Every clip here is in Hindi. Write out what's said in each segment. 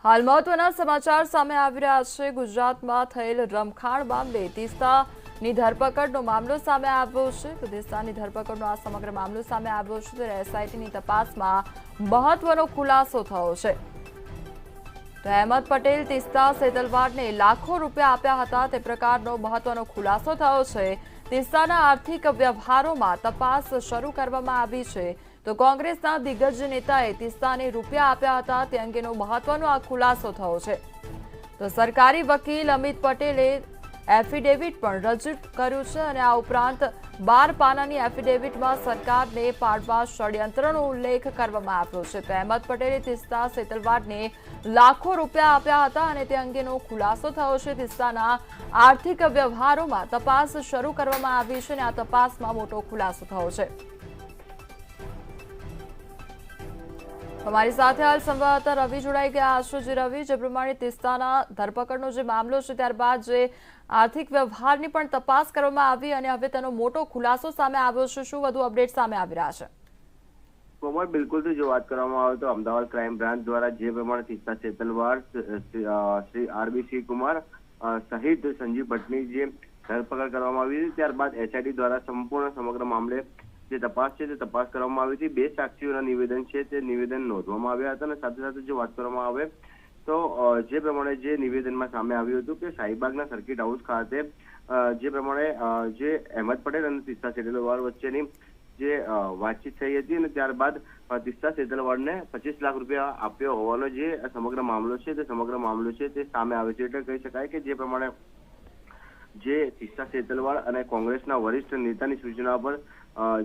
હાલ મહત્વના સમાચાર સામે આવી રહ્યા છે। ગુજરાતમાં થયેલ રમખાણ મામલે તીસ્તાની ધરપકડનો મામલો સામે આવ્યો છે। તો તીસ્તાની ધરપકડનો આ સમગ્ર મામલો સામે આવ્યો છે ત્યારે એસઆઈટીની તપાસમાં મહત્વનો ખુલાસો થયો છે। તો અહેમદ પટેલ તીસ્તા સેતલવાડને લાખો રૂપિયા આપ્યા હતા તે પ્રકારનો મહત્વનો ખુલાસો થયો છે। તીસ્તાના આર્થિક વ્યવહારોમાં તપાસ શરૂ કરવામાં આવી છે। તો કોંગ્રેસના દિગ્ગજ નેતાએ તીસ્તાને રૂપિયા આપ્યા હતા તે અંગેનો મહત્વનો આ ખુલાસો થયો છે। તો સરકારી વકીલ અમિત પટેલે એફિડેવિટ પણ રજૂ કર્યું છે અને આ ઉપરાંત 12 પાનાની એફિડેવિટમાં સરકારને પાડવા ષડયંત્રનો ઉલ્લેખ કરવામાં આવ્યો છે। તો અહેમદ પટેલે તીસ્તા સેતલવાડને લાખો રૂપિયા આપ્યા હતા અને તે અંગેનો ખુલાસો થયો છે। તીસ્તાના આર્થિક વ્યવહારોમાં તપાસ શરૂ કરવામાં આવી છે અને આ તપાસમાં મોટો ખુલાસો થયો છે। हमारी साथ हाल संवाददाता रवि जोड़ाई गया है। रवि, जे प्रमाणे તીસ્તાના ધરપકડનો જે મામલો છે ત્યારબાદ જે આર્થિક વ્યવહારની પણ તપાસ કરવામાં આવી અને હવે તેનો મોટો ખુલાસો સામે આવ્યો છે, શું વધુ અપડેટ સામે આવી રહ્યા છે? કોમલ, બિલકુલ જો વાત કરવામાં આવે તો અમદાવાદ ક્રાઇમ બ્રાન્ચ દ્વારા જે પ્રમાણે તીસ્તા સેતલવાડ શ્રી આરબીસી કુમાર સહિત સંજીવ ભટ્ટની જે ધરપકડ કરવામાં આવી હતી ત્યારબાદ એસઆઈટી દ્વારા સંપૂર્ણ સમગ્ર મામલે જે તપાસ છે તે તપાસ કરવામાં આવી હતી। 2 સાક્ષીઓના નિવેદન છે તે નિવેદન નોંધવામાં આવ્યા હતા અને સાથે સાથે જો વાત કરવામાં આવે તો જે પ્રમાણે જે નિવેદનમાં સામે આવ્યું હતું કે શાહીબાગના સર્કિટ હાઉસ ખાતે જે પ્રમાણે જે અહેમદ પટેલ અને તીસ્તા સેતલવાડ વચ્ચેની જે વાતચીત થઈ હતી અને ત્યારબાદ તીસ્તા સેતલવાડને 25 લાખ રૂપિયા આપ્યો હોવાનો જે સમગ્ર મામલો છે તે સમગ્ર મામલો છે તે સામે આવે છે। એટલે કહી શકાય કે જે પ્રમાણે જે તીસ્તા સેતલવાડ અને કોંગ્રેસના વરિષ્ઠ નેતાની સૂચના પર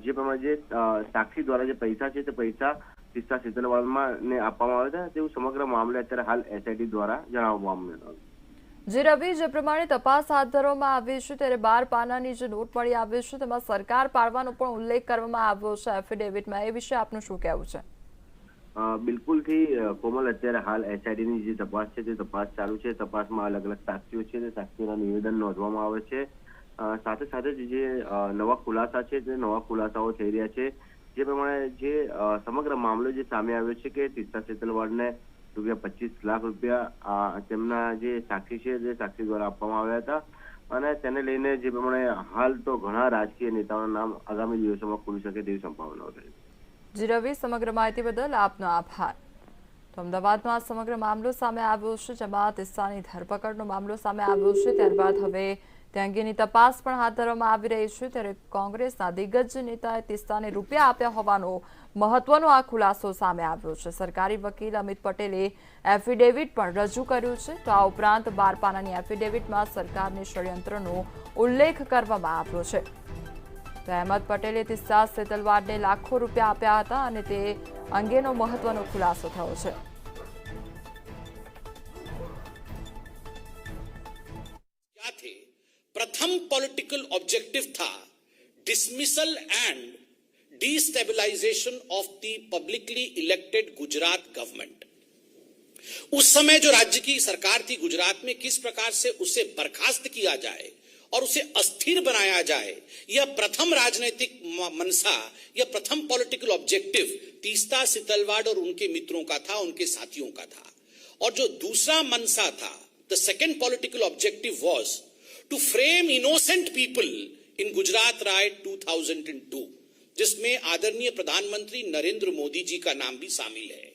જે પ્રમાણે જે સાક્ષી દ્વારા જે પૈસા છે તે પૈસા તીસ્તા સેતલવાડમાં ને આપવામાં આવ્યા હતા તેવું સમગ્ર મામલે અત્યારે હાલ એસઆઈટી દ્વારા જણાવવામાં આવ્યું છે। જે રવિ, જે પ્રમાણે તપાસ હાથ ધરવામાં આવી છે ત્યારે 12 પાનાની જે નોટ મળી આવી છે તેમાં સરકાર પાડવાનો પણ ઉલ્લેખ કરવામાં આવ્યો છે એફિડેવિટમાં, એ વિશે આપનું શું કહેવું છે? બિલકુલથી કોમલ, અત્યારે હાલ એસઆઈટીની જે તપાસ છે તે તપાસ ચાલુ છે। તપાસમાં અલગ અલગ સાક્ષીઓ છે તે સાક્ષીઓના નિવેદન નોંધવામાં આવે છે। સાથે સાથે જે નવા ખુલાસા છે તે નવા ખુલાસાઓ થઈ રહ્યા છે। જે પ્રમાણે જે સમગ્ર મામલો જે સામે આવ્યો છે કે તીસ્તા સેતલવાડને ₹25 લાખ તેમના જે સાક્ષી છે તે સાક્ષી દ્વારા આપવામાં આવ્યા હતા અને તેને લઈને જે પ્રમાણે હાલ તો ઘણા રાજકીય નેતાઓના નામ આગામી દિવસોમાં ખુલી શકે તેવી સંભાવનાઓ છે। જી રવિ, સમગ્ર માહિતી બદલ આપનો આભાર। તો અમદાવાદમાં આ સમગ્ર મામલો સામે આવ્યો છે જેમાં તીસ્તાની ધરપકડનો મામલો સામે આવ્યો છે ત્યારબાદ હવે તે અંગેની તપાસ પણ હાથ ધરવામાં આવી રહી છે ત્યારે કોંગ્રેસના દિગ્ગજ નેતાએ તીસ્તાને રૂપિયા આપ્યા હોવાનો મહત્વનો આ ખુલાસો સામે આવ્યો છે। સરકારી વકીલ અમિત પટેલે એફિડેવિટ પણ રજૂ કર્યું છે। તો આ ઉપરાંત 12 પાનાની એફિડેવિટમાં સરકારની ષડયંત્રનો ઉલ્લેખ કરવામાં આવ્યો છે। તો અહેમદ પટેલે તીસ્તા સેતલવાડને લાખો રૂપિયા આપ્યા હતા અને તે અંગેનો મહત્વનો ખુલાસો થયો છે। प्रथम पॉलिटिकल ऑब्जेक्टिव था dismissal and destabilisation of the publicly elected Gujarat government. उस समय जो राज्य की सरकार थी गुजरात में, किस प्रकार से उसे बर्खास्त किया जाए और उसे अस्थिर बनाया जाए, यह प्रथम राजनीतिक मनसा, यह प्रथम पॉलिटिकल ऑब्जेक्टिव तीस्ता सेतलवाड और उनके मित्रों का था, उनके साथियों का था। और जो दूसरा मनसा था, the second political objective was to frame innocent people in Gujarat right 2002, जिसमें आदरणीय प्रधानमंत्री नरेंद्र मोदी जी का नाम भी शामिल है।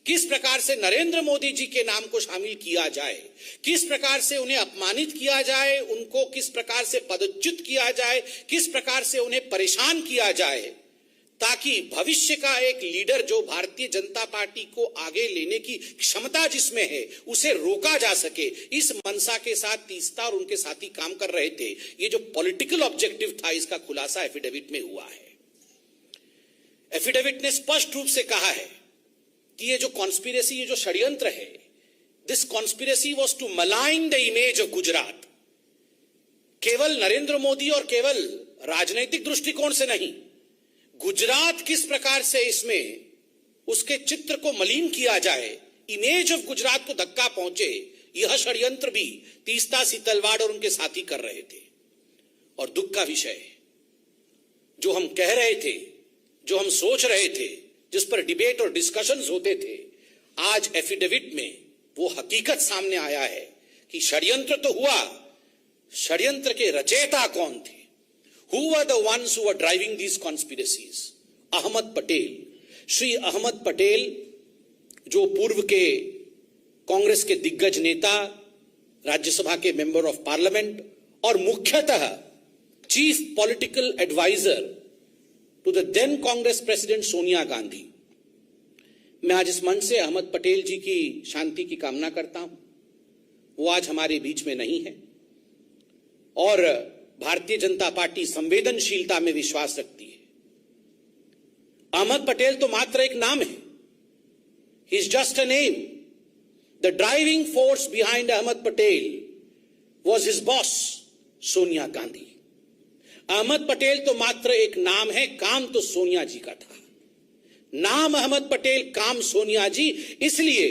किस प्रकार से नरेंद्र मोदी जी के नाम को शामिल किया जाए, किस प्रकार से उन्हें अपमानित किया जाए, उनको किस प्रकार से पदच्युत किया जाए, किस प्रकार से उन्हें परेशान किया जाए, ताकि भविष्य का एक लीडर जो भारतीय जनता पार्टी को आगे लेने की क्षमता जिसमें है उसे रोका जा सके, इस मनसा के साथ तीस्ता और उनके साथी काम कर रहे थे। ये जो पॉलिटिकल ऑब्जेक्टिव था इसका खुलासा एफिडेविट में हुआ है। एफिडेविट ने स्पष्ट रूप से कहा है कि ये जो कॉन्स्पिरेसी, ये जो षड्यंत्र है, this conspiracy was to malign the image of Gujarat. केवल नरेंद्र मोदी और केवल राजनीतिक दृष्टिकोण से नहीं, गुजरात किस प्रकार से इसमें उसके चित्र को मलिन किया जाए, इमेज ऑफ गुजरात को धक्का पहुंचे, यह षड्यंत्र भी तीस्ता सेतलवाड और उनके साथी कर रहे थे। और दुख का विषय, जो हम कह रहे थे, जो हम सोच रहे थे, जिस पर डिबेट और डिस्कशंस होते थे, आज एफिडेविट में वो हकीकत सामने आया है कि षड्यंत्र तो हुआ, षड्यंत्र के रचयिता कौन थे? Who were the ones who were driving these conspiracies? Ahmad Patel, Shri Ahmad Patel, जो पूर्व के कांग्रेस के दिग्गज नेता, राज्यसभा के मेंबर ऑफ पार्लियामेंट और मुख्यतः chief political adviser to the then Congress president Sonia Gandhi. मैं आज इस मंच से अहमद पटेल जी की शांति की कामना करता हूं। वो आज हमारे बीच में नहीं है और भारतीय जनता पार्टी संवेदनशीलता में विश्वास रखती है। अहमद पटेल तो मात्र एक नाम है, he is just a name. The driving force behind Ahmed Patel was his boss Sonia Gandhi. Ahmed Patel तो मात्र एक नाम है, काम तो सोनिया जी का था। नाम अहमद पटेल, काम सोनिया जी, इसलिए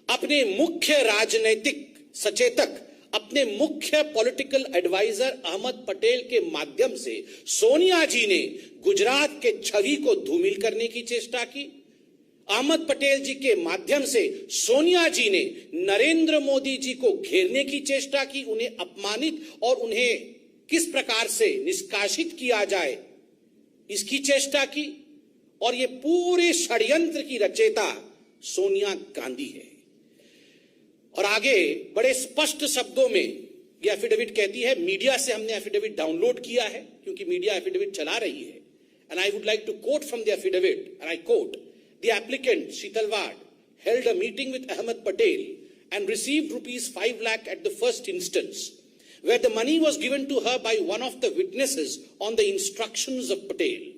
अपने मुख्य राजनीतिक सचेतक, अपने मुख्य पॉलिटिकल एडवाइजर अहमद पटेल के माध्यम से सोनिया जी ने गुजरात के छवि को धूमिल करने की चेष्टा की। अहमद पटेल जी के माध्यम से सोनिया जी ने नरेंद्र मोदी जी को घेरने की चेष्टा की, उन्हें अपमानित और उन्हें किस प्रकार से निष्कासित किया जाए इसकी चेष्टा की। और ये पूरे षड्यंत्र की रचयिता सोनिया गांधी है। और आगे बड़े स्पष्ट शब्दों में ये एफिडेविट कहती है, मीडिया से हमने एफिडेविट डाउनलोड किया है क्योंकि मीडिया एफिडेविट चला रही है। And I would like to quote from the affidavit, and I quote, the applicant Setalvad held a meeting with Ahmed Patel and received rupees 5 lakh at the first instance, where the money was given to her by one of the witnesses on the instructions of Patel.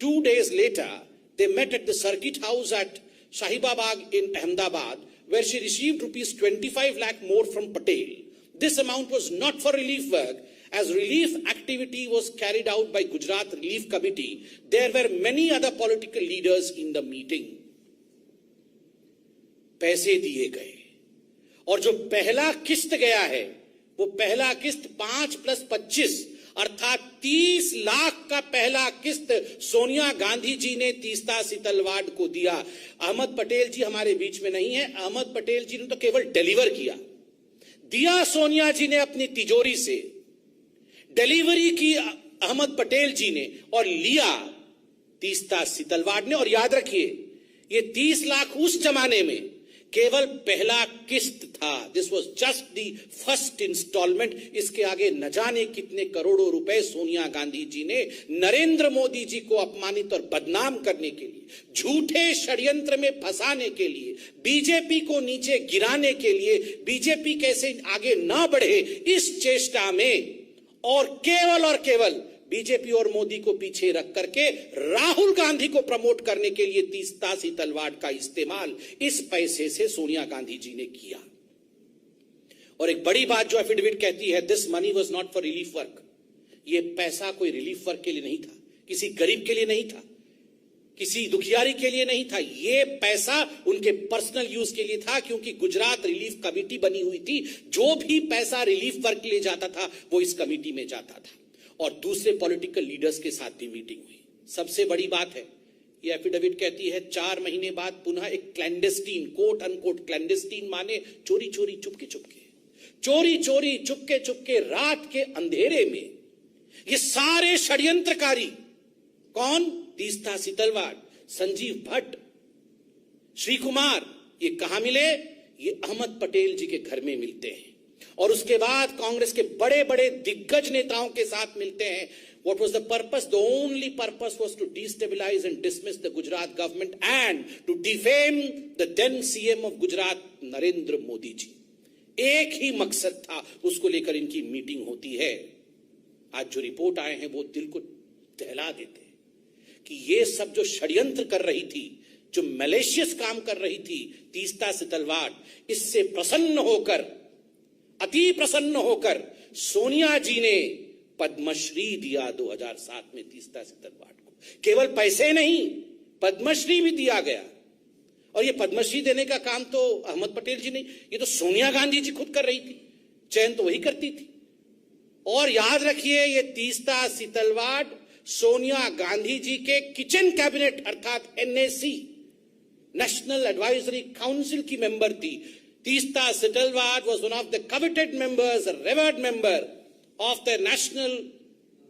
2 days later, they met at the circuit house at Shahibabad in Ahmedabad, where she received rupees 25 lakh more from Patel. This amount was not for relief work, as relief activity was carried out by Gujarat Relief Committee. There were many other political leaders in the meeting. पैसे दिए गए और जो पहला किस्त गया है वो पहला किस्त 5 + 25 अर्थात 30 लाख का पहला किस्त सोनिया गांधी जी ने तीस्ता सीतलवाड़ को दिया। अहमद पटेल जी हमारे बीच में नहीं है, अहमद पटेल जी ने तो केवल डिलीवर किया, दिया सोनिया जी ने अपनी तिजोरी से, डिलीवरी की अहमद पटेल जी ने और लिया तीस्ता सीतलवाड़ ने। और याद रखिए, ये 30 लाख उस जमाने में केवल पहला किस्त था। This was just the first installment. इसके आगे न जाने कितने करोड़ों रुपए सोनिया गांधी जी ने नरेंद्र मोदी जी को अपमानित और बदनाम करने के लिए, झूठे षड्यंत्र में फंसाने के लिए, बीजेपी को नीचे गिराने के लिए, बीजेपी कैसे आगे ना बढ़े इस चेष्टा में, और केवल बीजेपी और मोदी को पीछे रख करके राहुल गांधी को प्रमोट करने के लिए तीस्ता सीतलवाड़ का इस्तेमाल इस पैसे से सोनिया गांधी जी ने किया। और एक बड़ी बात जो एफिडेविट कहती है, this money was not for relief work. ये पैसा कोई रिलीफ वर्क के लिए नहीं था, किसी गरीब के लिए नहीं था, किसी दुखियारी के लिए नहीं था। ये पैसा उनके पर्सनल यूज के लिए था, क्योंकि गुजरात रिलीफ कमेटी बनी हुई थी। जो भी पैसा रिलीफ वर्क के लिए जाता था वो इस कमेटी में जाता था। और दूसरे पॉलिटिकल लीडर्स के साथ भी मीटिंग हुई। सबसे बड़ी बात है, ये एफिडेविट कहती है 4 महीने बाद पुनः एक क्लैंडेस्टीन, कोट अनकोट क्लैंडेस्टीन माने चोरी चोरी चुपके चुपके, चोरी चोरी चुपके चुपके रात के अंधेरे में ये सारे षड्यंत्रकारी, कौन? तीस्ता सीतलवाड़, संजीव भट्ट, श्री कुमार, ये कहां मिले? ये अहमद पटेल जी के घर में मिलते हैं और उसके बाद कांग्रेस के बड़े बड़े दिग्गज नेताओं के साथ मिलते हैं। What was the purpose? The only purpose was to destabilize and dismiss the Gujarat government and to defame the then CM of Gujarat, Narendra Modi ji. एक ही मकसद था, उसको लेकर इनकी मीटिंग होती है। आज जो रिपोर्ट आए हैं वो दिल को दहला देते हैं कि ये सब जो षड्यंत्र कर रही थी, जो मैलिशियस काम कर रही थी तीस्ता सीतलवाड़, इससे प्रसन्न होकर, अति प्रसन्न होकर सोनिया जी ने पद्मश्री दिया 2007 में तीस्ता सीतलवाड़ को। केवल पैसे नहीं, पद्मश्री भी दिया गया। और ये पद्मश्री देने का काम तो अहमद पटेल जी नहीं, ये तो सोनिया गांधी जी खुद कर रही थी, चयन तो वही करती थी। और याद रखिए, ये तीस्ता सीतलवाड़ सोनिया गांधी जी के किचन कैबिनेट अर्थात NAC, नेशनल एडवाइजरी काउंसिल की मेंबर थी। Teesta Setalvad was one of the coveted members, a revered member of the National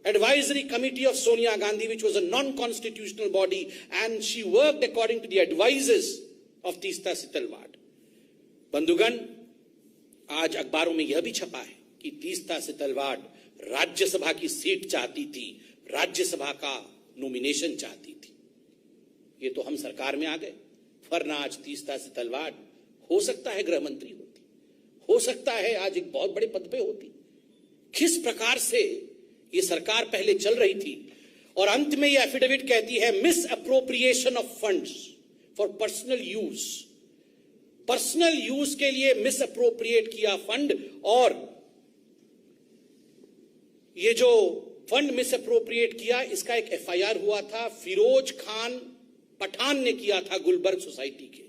Advisory Committee of Sonia Gandhi, which was a non-constitutional body, and she worked according to the advices of Teesta Setalvad. बंधुगण, आज अखबारों में यह भी छपा है कि तीस्ता सेतलवाड राज्यसभा की सीट चाहती थी, राज्यसभा का नॉमिनेशन चाहती थी। ये तो हम सरकार में आ गए, वरना आज तीस्ता सेतलवाड हो सकता है गृह मंत्री होती, हो सकता है आज एक बहुत बड़े पद पे होती। किस प्रकार से ये सरकार पहले चल रही थी, और अंत में ये एफिडेविट कहती है miss appropriation of funds for personal use. Personal use के लिए मिस अप्रोप्रिएट किया फंड, और ये जो फंड मिस अप्रोप्रिएट किया, इसका एक एफआईआर हुआ था, फिरोज खान पठान ने किया था गुलबर्ग सोसाइटी के।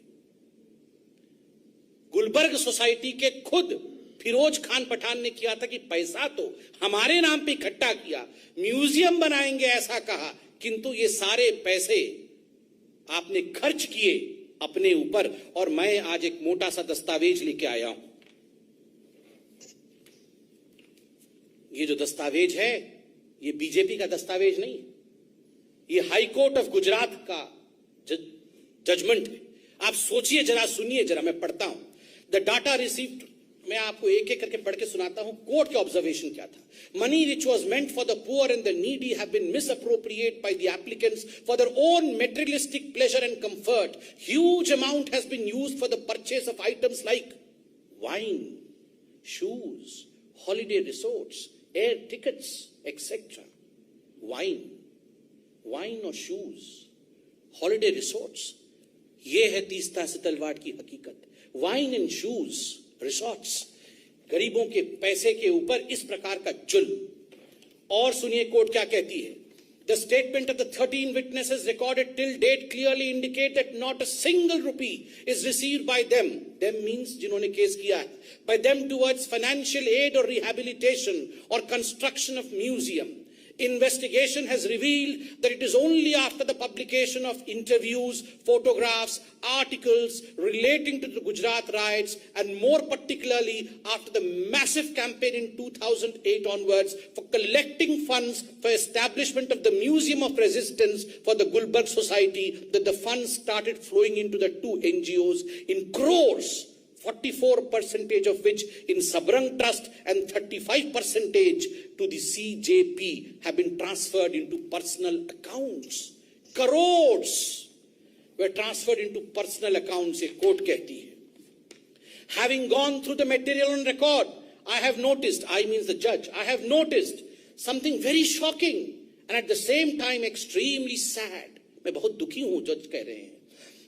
गुलबर्ग सोसाइटी के खुद फिरोज खान पठान ने किया था कि पैसा तो हमारे नाम पे इकट्ठा किया, म्यूजियम बनाएंगे ऐसा कहा, किंतु ये सारे पैसे आपने खर्च किए अपने ऊपर। और मैं आज एक मोटा सा दस्तावेज लेके आया हूं। ये जो दस्तावेज है, ये बीजेपी का दस्तावेज नहीं है, ये हाई कोर्ट ऑफ गुजरात का जजमेंट है। आप सोचिए जरा, सुनिए जरा, मैं पढ़ता हूं। द डाटा रिसीव्ड, मैं आपको एक एक करके पढ़ के सुनाता हूं। कोर्ट के ऑब्जर्वेशन क्या था? Money which was meant for the poor and the needy have been misappropriated by the applicants for their own materialistic pleasure and comfort. Huge amount has been used for the purchase of items like wine, shoes, holiday resorts, air tickets, etcetera. Wine और शूज, हॉलिडे रिसोर्ट्स, ये है तीस्ता सेतलवाड की हकीकत। वाइन एंड शूज, रिसोर्ट्स, गरीबों के पैसे के ऊपर इस प्रकार का जुल्म। और सुनिए कोर्ट क्या कहती है। The statement of the 13 witnesses recorded till date clearly indicate that not a single rupee is received by them means जिन्होंने केस किया है, by them towards financial aid or rehabilitation or construction of museum. Investigation has revealed that it is only after the publication of interviews, photographs, articles relating to the Gujarat riots, and more particularly after the massive campaign in 2008 onwards for collecting funds for establishment of the Museum of Resistance for the Gulbarg Society, that the funds started flowing into the two NGOs in crores, 44% of which in Sabrang Trust and 35% to the CJP have been transferred into personal accounts. Crores were transferred into personal accounts, a court कहती है। Having gone through the material on record, I have noticed, I means the judge, I have noticed something very shocking and at the same time extremely sad. मैं बहुत दुखी हूं, जज कह रहे हैं।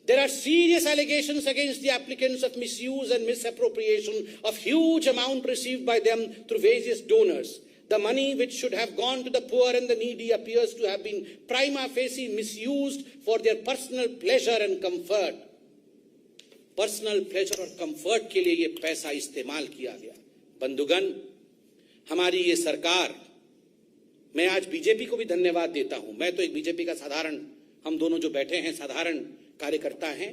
There are serious allegations against the applicants of misuse and misappropriation of huge amount received by them through various donors. The money which should have gone to the poor and the needy appears to have been prima facie misused for their personal pleasure and comfort. Personal pleasure और comfort के लिए ये पैसा इस्तेमाल किया गया। बंधुगण, हमारी ये सरकार, मैं आज बीजेपी को भी धन्यवाद देता हूं। मैं तो एक बीजेपी का साधारण, हम दोनों जो बैठे हैं साधारण कार्यकर्ता हैं,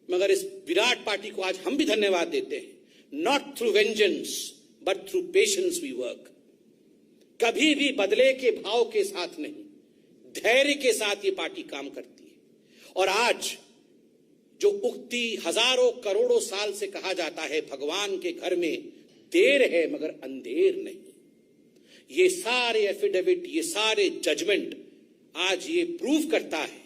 मगर इस विराट पार्टी को आज हम भी धन्यवाद देते हैं। Not through vengeance but through patience we work. कभी भी बदले के भाव के साथ नहीं, धैर्य के साथ ये पार्टी काम करती है। और आज जो उक्ति हजारों करोड़ों साल से कहा जाता है, भगवान के घर में देर है मगर अंधेर नहीं, ये सारे एफिडेविट, ये सारे जजमेंट आज ये प्रूव करता है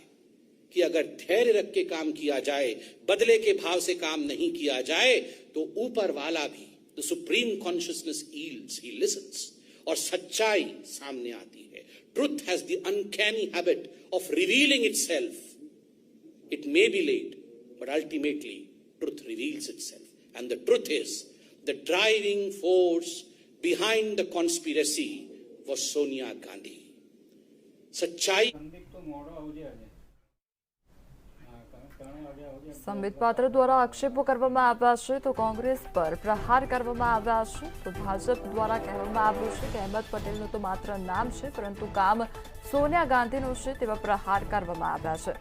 कि अगर धैर्य रख के काम किया जाए, बदले के भाव से काम नहीं किया जाए, तो ऊपर वाला भी, the supreme consciousness yields, he listens, और सच्चाई सामने आती है। Truth has the uncanny habit of revealing itself. It may be late but ultimately truth reveals itself, and the truth is the driving force behind the conspiracy was Sonia Gandhi. सच्चाई સંબિત પાત્ર દ્વારા આક્ષેપો કરવામાં આવ્યા છે તો કોંગ્રેસ પર પ્રહાર કરવામાં આવ્યા છે તો ભાજપ દ્વારા કહેવામાં આવ્યું છે કે અહેમદ પટેલનું તો માત્ર નામ છે પરંતુ કામ સોનિયા ગાંધીનું છે તેવા પ્રહાર કરવામાં આવ્યા છે।